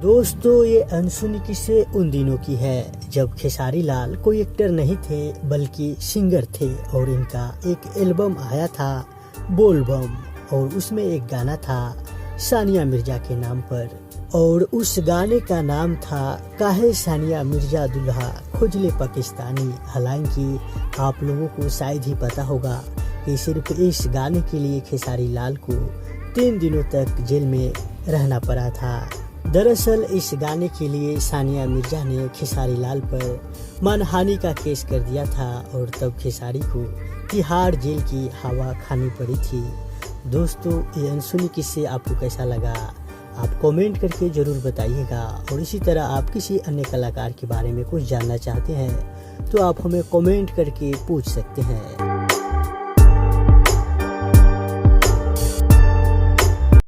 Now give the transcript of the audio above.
दोस्तों, ये अनसुनी किस्से उन दिनों की है जब खेसारी लाल कोई एक्टर नहीं थे बल्कि सिंगर थे और इनका एक एल्बम आया था बोल बम। और उसमें एक गाना था सानिया मिर्जा के नाम पर और उस गाने का नाम था काहे सानिया मिर्जा दुल्हा खोजले पाकिस्तानी। हालांकि आप लोगों को शायद ही पता होगा कि सिर्फ इस गाने के लिए खेसारी लाल को 3 दिनों तक जेल में रहना पड़ा था। दरअसल इस गाने के लिए सानिया मिर्जा ने खेसारी लाल पर मानहानि का केस कर दिया था और तब खेसारी को तिहाड़ जेल की हवा खानी पड़ी थी। दोस्तों, ये अनसुनी किस्से आपको कैसा लगा आप कमेंट करके ज़रूर बताइएगा। और इसी तरह आप किसी अन्य कलाकार के बारे में कुछ जानना चाहते हैं तो आप हमें कमेंट करके पूछ सकते हैं।